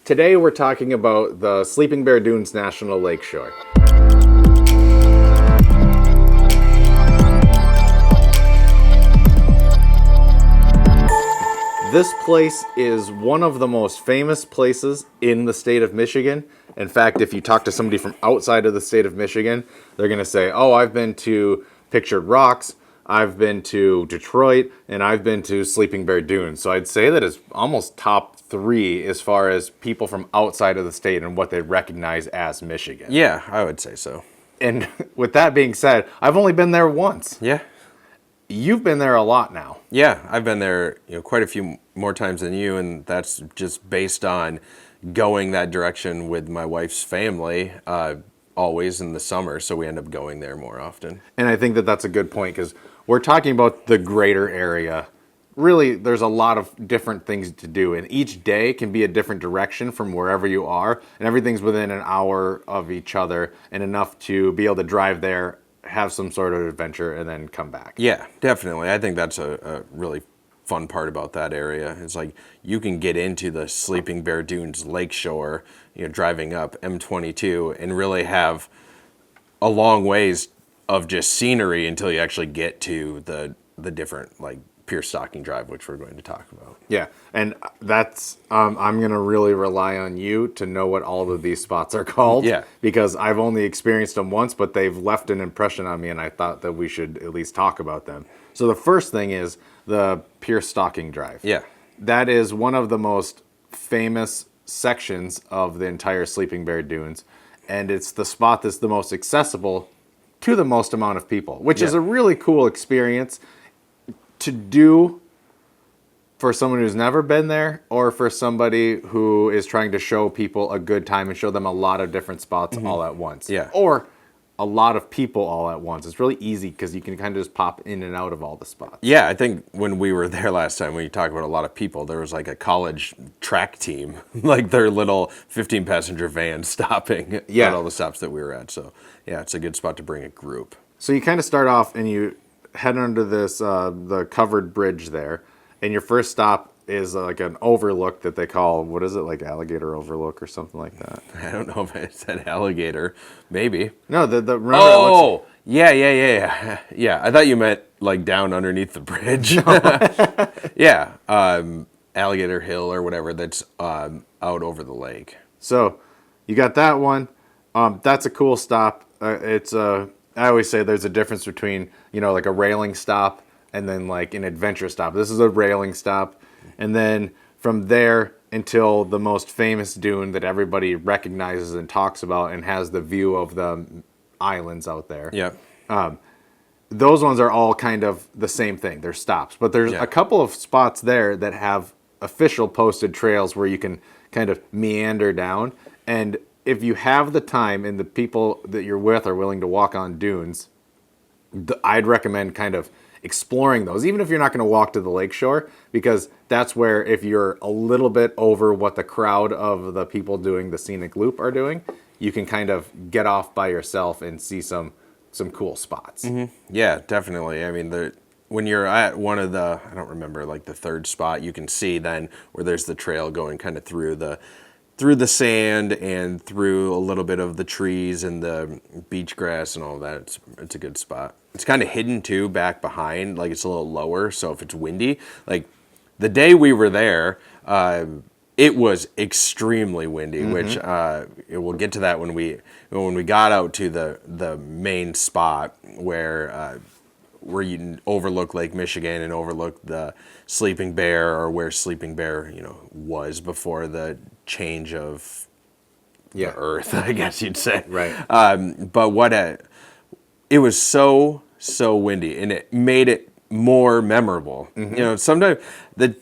Today we're talking about the Sleeping Bear Dunes National Lakeshore. This place is one of the most famous places in the state of Michigan. In fact, if you talk to somebody from outside of the state of Michigan, they're going to say, oh, I've been to Pictured Rocks, I've been to Detroit, and I've been to Sleeping Bear Dunes. So I'd say that it's almost top 3 as far as people from outside of the state and what they recognize as Michigan. Yeah, I would say so. And with that being said, I've only been there once. Yeah. You've been there a lot now. Yeah, I've been there, quite a few more times than you, and that's just based on going that direction with my wife's family, always in the summer, so we end up going there more often. And I think that that's a good point, because we're talking about the greater area. Really, there's a lot of different things to do, and each day can be a different direction from wherever you are, and everything's within an hour of each other, and enough to be able to drive there, have some sort of adventure, and then come back. Yeah, definitely. I think that's a really fun part about that area. It's like you can get into the Sleeping Bear Dunes Lakeshore, driving up M22 and really have a long ways of just scenery until you actually get to the different, like, Pier Stocking Drive, which we're going to talk about. Yeah, and that's, I'm going to really rely on you to know what all of these spots are called. Yeah. Because I've only experienced them once, but they've left an impression on me, and I thought that we should at least talk about them. So the first thing is the Pier Stocking Drive. Yeah. That is one of the most famous sections of the entire Sleeping Bear Dunes, and it's the spot that's the most accessible to the most amount of people, which is a really cool experience to do for someone who's never been there, or for somebody who is trying to show people a good time and show them a lot of different spots all at once. Yeah. Or a lot of people all at once. It's really easy because you can kind of just pop in and out of all the spots. Yeah, I think when we were there last time, when you talk about a lot of people, there was like a college track team, like their little 15-passenger van stopping at all the stops that we were at. So yeah, it's a good spot to bring a group. So you kind of start off and you head under this, the covered bridge there, and your first stop is like an overlook that they call, what is it, like Alligator Overlook or something like that? I don't know if I said alligator. Maybe. No, remember. Oh, yeah. Yeah, I thought you meant like down underneath the bridge. No. Yeah, Alligator Hill or whatever that's out over the lake. So you got that one. That's a cool stop. I always say there's a difference between, like a railing stop and then like an adventure stop. This is a railing stop. And then from there until the most famous dune that everybody recognizes and talks about and has the view of the islands out there. Yeah. Those ones are all kind of the same thing. They're stops. But there's a couple of spots there that have official posted trails where you can kind of meander down. And if you have the time and the people that you're with are willing to walk on dunes, I'd recommend kind of exploring those, even if you're not going to walk to the lakeshore, because that's where, if you're a little bit over what the crowd of the people doing the scenic loop are doing, you can kind of get off by yourself and see some cool spots. Mm-hmm. Yeah, definitely. I mean, when you're at one of the, I don't remember, like the third spot, you can see then where there's the trail going kind of through the sand and through a little bit of the trees and the beach grass and all that. It's a good spot. It's kind of hidden too, back behind, like it's a little lower. So if it's windy, like the day we were there, it was extremely windy, which we'll get to that when we got out to the main spot where you overlook Lake Michigan and overlook the Sleeping Bear, or where Sleeping Bear, was before the change of the earth, I guess you'd say. Right. But it was so windy, and it made it more memorable. Mm-hmm. Sometimes the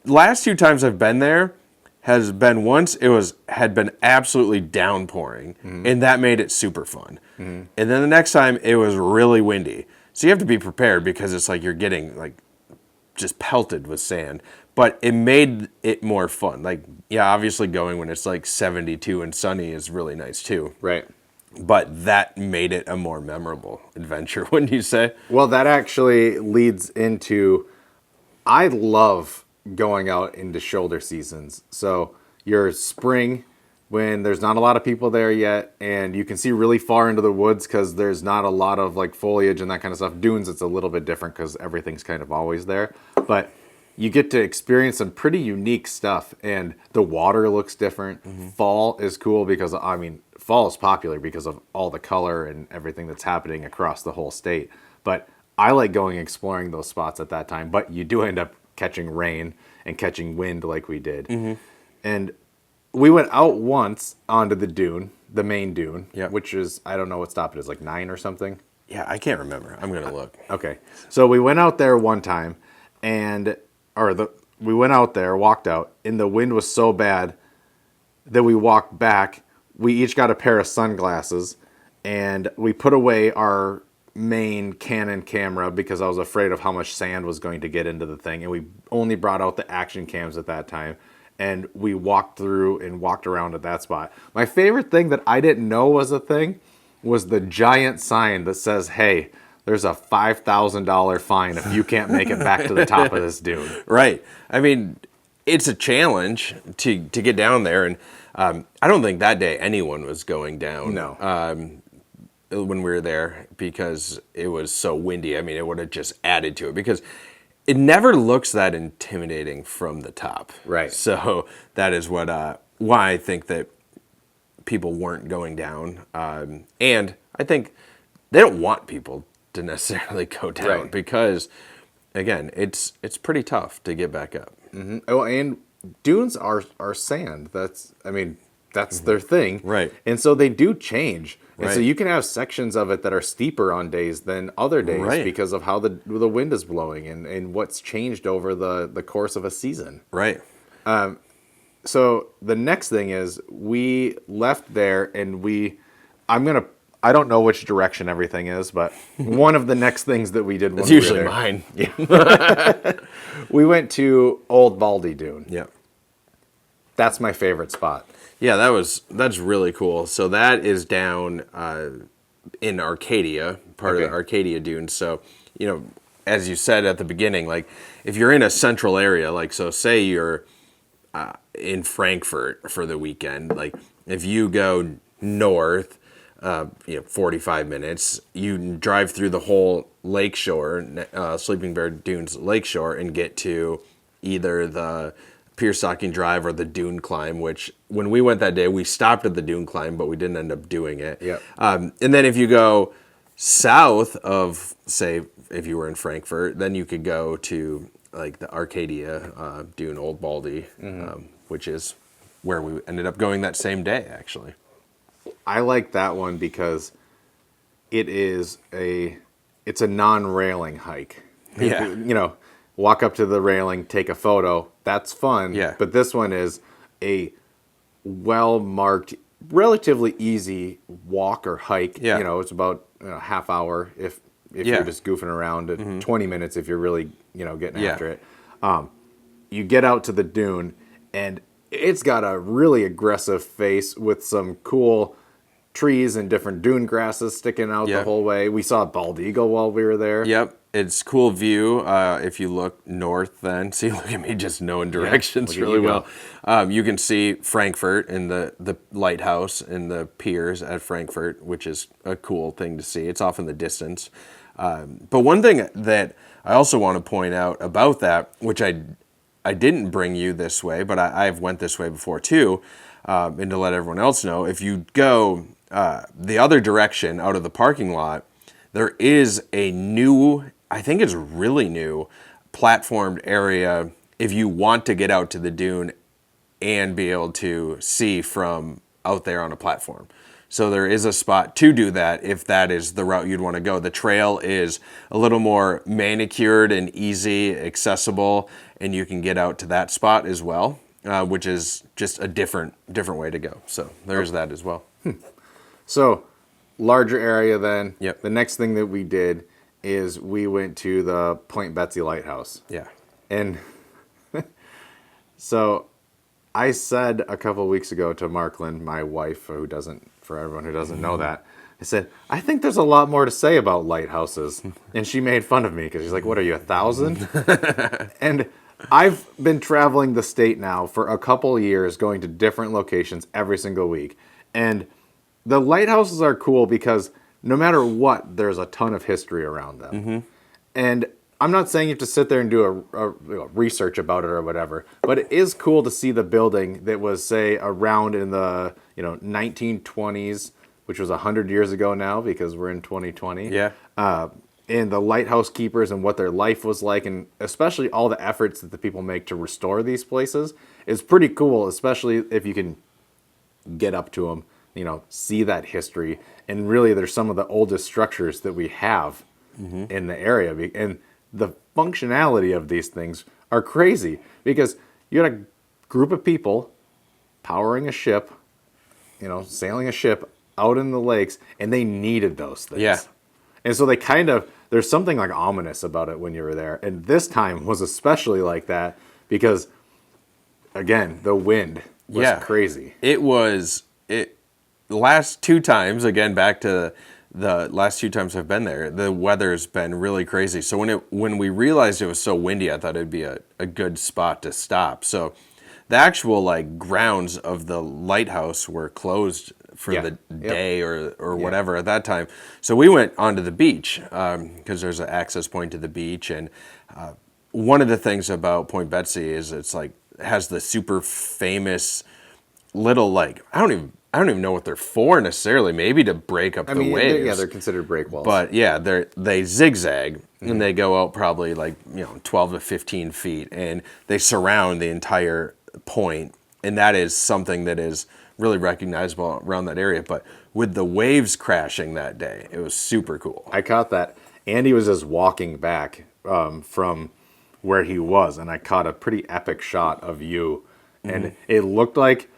last 2 times I've been there has been once it had been absolutely downpouring, and that made it super fun. And then the next time it was really windy. So you have to be prepared, because it's like you're getting like just pelted with sand, but it made it more fun. Like, yeah, obviously going when it's like 72 and sunny is really nice too. Right. But that made it a more memorable adventure, wouldn't you say? Well, that actually leads into, I love going out into shoulder seasons. So your spring when there's not a lot of people there yet, and you can see really far into the woods because there's not a lot of like foliage and that kind of stuff. Dunes, it's a little bit different because everything's kind of always there, but you get to experience some pretty unique stuff, and the water looks different. Fall is cool because, I mean, fall is popular because of all the color and everything that's happening across the whole state. But I like going exploring those spots at that time, but you do end up catching rain and catching wind like we did. And we went out once onto the dune, the main dune, which is, I don't know what stop it is, like 9 or something. Yeah, I can't remember. I'm going to look. Okay. So we went out there one time, we went out there, walked out, and the wind was so bad that we walked back. We each got a pair of sunglasses, and we put away our main Canon camera because I was afraid of how much sand was going to get into the thing, and we only brought out the action cams at that time. And we walked through and walked around at that spot. My favorite thing that I didn't know was a thing was the giant sign that says, hey, there's a $5,000 fine if you can't make it back to the top of this dune. Right. I mean, it's a challenge to get down there. And I don't think that day anyone was going down. No. When we were there because it was so windy. I mean, it would have just added to it because it never looks that intimidating from the top. Right. So that is what why I think that people weren't going down. And I think they don't want people to necessarily go down because, again, it's pretty tough to get back up. Oh, and dunes are sand. That's their thing. Right. And so they do change. And so Right. you can have sections of it that are steeper on days than other days Right. because of how the wind is blowing and what's changed over the course of a season. Right. So the next thing is we left there and I don't know which direction everything is, but one of the next things that we did when It's we were usually there, mine. we went to Old Baldy Dune. Yeah. That's my favorite spot. Yeah, that's really cool. So that is down in Arcadia, part of the Arcadia Dunes. So, as you said at the beginning, like if you're in a central area, like so say you're in Frankfurt for the weekend, like if you go north, 45 minutes, you drive through the whole Lakeshore, Sleeping Bear Dunes Lakeshore, and get to either the Pierstalking Drive or the dune climb, which when we went that day, we stopped at the dune climb, but we didn't end up doing it. Yep. And then if you go south of, say, if you were in Frankfurt, then you could go to like the Arcadia Dune, Old Baldy, which is where we ended up going that same day, actually. I like that one because it's a non-railing hike. Yeah. Walk up to the railing, take a photo. That's fun. Yeah. But this one is a well-marked, relatively easy walk or hike. Yeah. It's about a half hour if Yeah. you're just goofing around, 20 minutes if you're really, getting after it. You get out to the dune, and it's got a really aggressive face with some cool trees and different dune grasses sticking out the whole way. We saw a bald eagle while we were there. Yep. It's cool view if you look north then. See, look at me just knowing directions really well. You can see Frankfurt and the lighthouse and the piers at Frankfurt, which is a cool thing to see. It's off in the distance. But one thing that I also want to point out about that, which I didn't bring you this way, but I've went this way before too, and to let everyone else know, if you go the other direction out of the parking lot, there is a new, I think it's really new, platformed area if you want to get out to the dune and be able to see from out there on a platform. So there is a spot to do that if that is the route you'd want to go. The trail is a little more manicured and easy, accessible, and you can get out to that spot as well, which is just a different way to go. So there's that as well. So, larger area then. Yep. The next thing that we did is we went to the Point Betsy Lighthouse. Yeah. And so I said a couple of weeks ago to Marklin, my wife, for everyone who doesn't know that, I said, I think there's a lot more to say about lighthouses. And she made fun of me because she's like, what are you, 1,000? And I've been traveling the state now for a couple of years, going to different locations every single week. And the lighthouses are cool because no matter what, there's a ton of history around them. And I'm not saying you have to sit there and do research about it or whatever, but it is cool to see the building that was, say, around in the 1920s, which was 100 years ago now because we're in 2020. Yeah. And the lighthouse keepers and what their life was like, and especially all the efforts that the people make to restore these places is pretty cool, especially if you can get up to them, see that history. And really, they're some of the oldest structures that we have in the area. And the functionality of these things are crazy because you had a group of people powering a ship, sailing a ship out in the lakes, and they needed those things. Yeah. And so there's something like ominous about it when you were there. And this time was especially like that because, again, the wind was crazy. The last two times, again, back to the last two times I've been there, the weather's been really crazy. So when we realized it was so windy, I thought it'd be a good spot to stop. So the actual grounds of the lighthouse were closed for the day or whatever at that time. So we went onto the beach because there's an access point to the beach. And one of the things about Point Betsy is it has the super famous little I don't even know what they're for necessarily. Maybe to break up the waves. Yeah, they're considered break walls. But yeah, they zigzag and they go out probably 12 to 15 feet, and they surround the entire point. And that is something that is really recognizable around that area. But with the waves crashing that day, it was super cool. I caught that. Andy was just walking back from where he was, and I caught a pretty epic shot of you. And it looked like,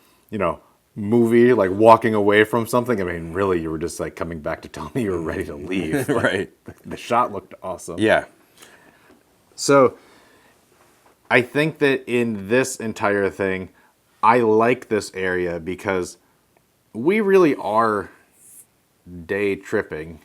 movie, walking away from something. I mean, really, you were just coming back to tell me you were ready to leave. Right. The shot looked awesome. Yeah. So I think that in this entire thing, I like this area because we really are day tripping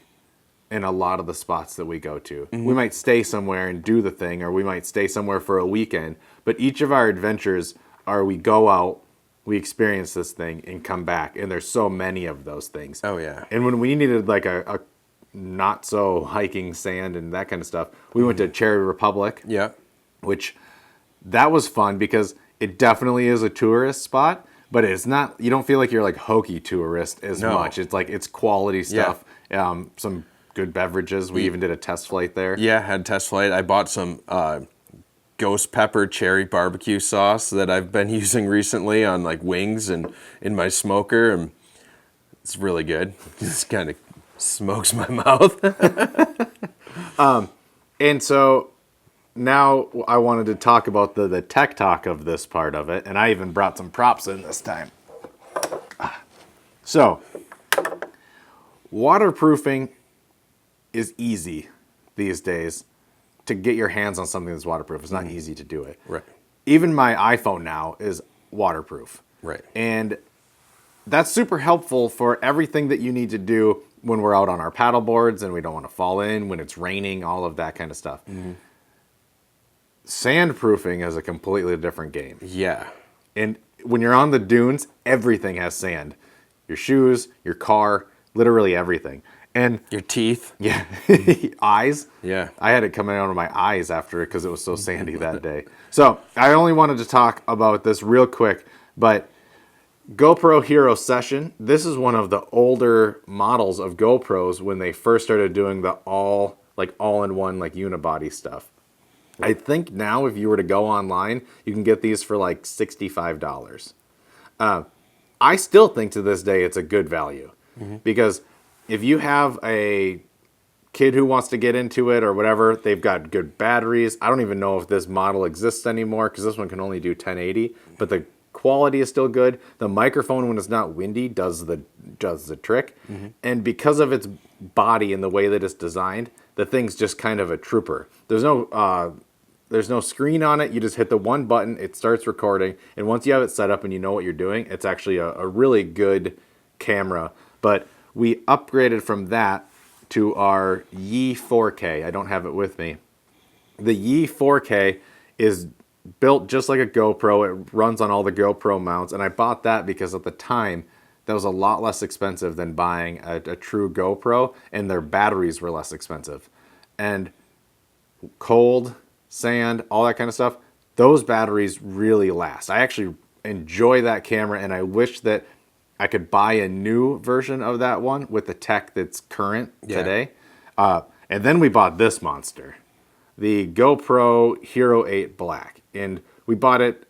in a lot of the spots that we go to. We might stay somewhere and do the thing, or we might stay somewhere for a weekend, but each of our adventures are we go out, we experience this thing, and come back, and there's so many of those things. Oh, yeah. And when we needed a not so hiking sand and that kind of stuff, we went to Cherry Republic. Yeah. Which that was fun because it definitely is a tourist spot, but it's not, you don't feel like you're hokey tourist as much. It's quality stuff. Yeah. Some good beverages. We even did a test flight there. Yeah, had a test flight. I bought some ghost pepper cherry barbecue sauce that I've been using recently on wings and in my smoker, and it's really good. It just kind of smokes my mouth. And so now I wanted to talk about the tech talk of this part of it, and I even brought some props in this time. So, waterproofing is easy these days to get your hands on something that's waterproof. It's not easy to do it. Right. Even my iPhone now is waterproof. Right. And that's super helpful for everything that you need to do when we're out on our paddle boards and we don't want to fall in, when it's raining, all of that kind of stuff. Sandproofing is a completely different game. Yeah. And when you're on the dunes, everything has sand. Your shoes, your car, literally everything. And your teeth. Yeah. Eyes. Yeah. I had it coming out of my eyes after it because it was so sandy that day. So I only wanted to talk about this real quick, but GoPro Hero Session, this is one of the older models of GoPros when they first started doing the all-in-one unibody stuff. I think now if you were to go online, you can get these for $65. I still think to this day it's a good value because if you have a kid who wants to get into it or whatever, they've got good batteries. I don't even know if this model exists anymore because this one can only do 1080, but the quality is still good. The microphone, when it's not windy, does the trick. And because of its body and the way that it's designed, the thing's just kind of a trooper. There's no screen on it. You just hit the one button, it starts recording, and once you have it set up and you know what you're doing, it's actually a really good camera. But we upgraded from that to our Yi 4K. I don't have it with me. The Yi 4K is built just like a GoPro. It runs on all the GoPro mounts, and I bought that because at the time that was a lot less expensive than buying a true GoPro, and their batteries were less expensive. And cold, sand, all that kind of stuff, those batteries really last. I actually enjoy that camera, and I wish that I could buy a new version of that one with the tech that's current today. And then we bought this monster, the GoPro Hero 8 Black. And we bought it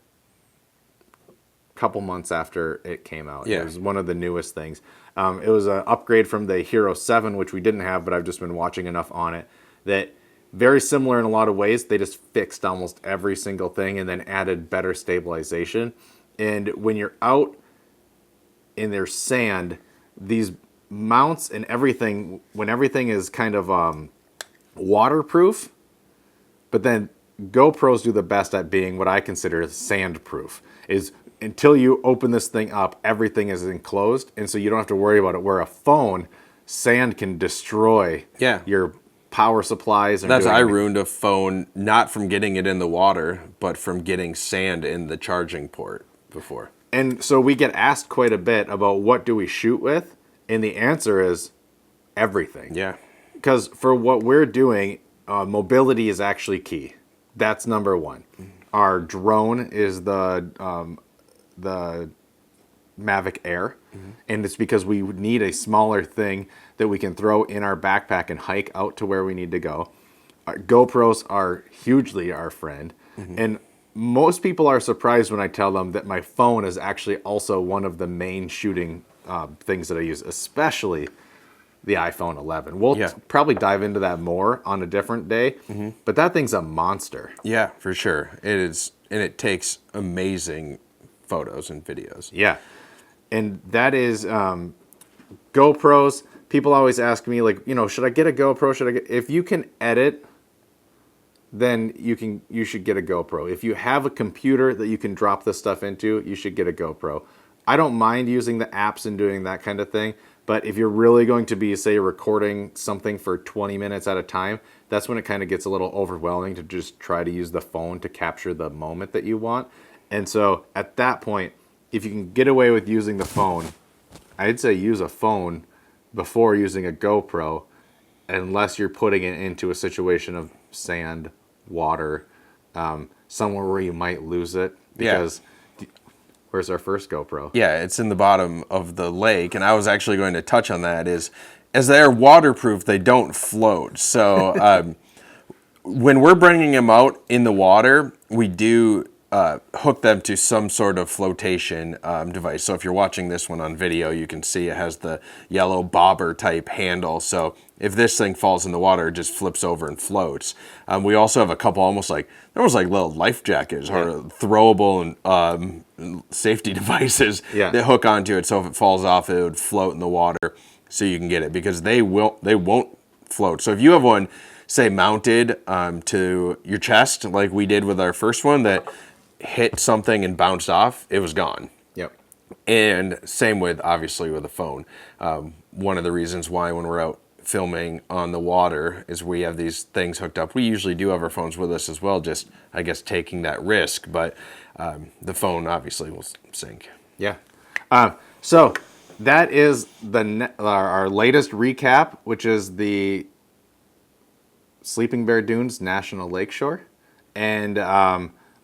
a couple months after it came out. Yeah. It was one of the newest things. It was an upgrade from the Hero 7, which we didn't have, but I've just been watching enough on it that very similar in a lot of ways. They just fixed almost every single thing and then added better stabilization. And when you're out in their sand, these mounts and everything, when everything is kind of waterproof, but then GoPros do the best at being what I consider sandproof, is until you open this thing up, everything is enclosed, and so you don't have to worry about it. Where a phone, sand can destroy your power supplies. And I ruined a phone, not from getting it in the water, but from getting sand in the charging port before. And so we get asked quite a bit about what do we shoot with, and the answer is everything. Yeah. Because for what we're doing, mobility is actually key. That's number one. Our drone is the Mavic Air, and it's because we need a smaller thing that we can throw in our backpack and hike out to where we need to go. GoPros are hugely our friend, and most people are surprised when I tell them that my phone is actually also one of the main shooting things that I use, especially the iPhone 11. We'll probably dive into that more on a different day, but that thing's a monster. Yeah, for sure. It is, and it takes amazing photos and videos. Yeah, and that is GoPros. People always ask me, like, should I get a GoPro? If you can edit, then you should get a GoPro. If you have a computer that you can drop this stuff into, you should get a GoPro. I don't mind using the apps and doing that kind of thing, but if you're really going to be, say, recording something for 20 minutes at a time, that's when it kind of gets a little overwhelming to just try to use the phone to capture the moment that you want. And so at that point, if you can get away with using the phone, I'd say use a phone before using a GoPro, unless you're putting it into a situation of sand, water, somewhere where you might lose it. Because where's our first GoPro? Yeah, it's in the bottom of the lake, and I was actually going to touch on that. Is as they're waterproof, they don't float. So when we're bringing them out in the water, we do hook them to some sort of flotation device. So if you're watching this one on video, you can see it has the yellow bobber type handle. So if this thing falls in the water, it just flips over and floats. We also have a couple almost like little life jackets or throwable and safety devices that hook onto it. So if it falls off, it would float in the water, so you can get it, because they won't float. So if you have one, say, mounted to your chest, like we did with our first one, that hit something and bounced off, it was gone. Yep. And same with, obviously, with a phone. One of the reasons why when we're out filming on the water is we have these things hooked up. We usually do have our phones with us as well, just, I guess, taking that risk. But the phone obviously will sink. Yeah. So that is our latest recap, which is the Sleeping Bear Dunes National Lakeshore. And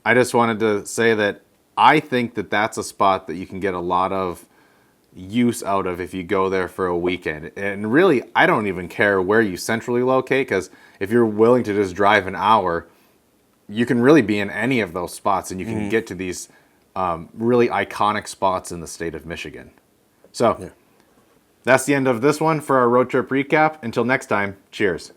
I just wanted to say that I think that that's a spot that you can get a lot of use out of if you go there for a weekend. And really, I don't even care where you centrally locate, because if you're willing to just drive an hour, you can really be in any of those spots, and you can get to these really iconic spots in the state of Michigan. So that's the end of this one for our road trip recap. Until next time, cheers.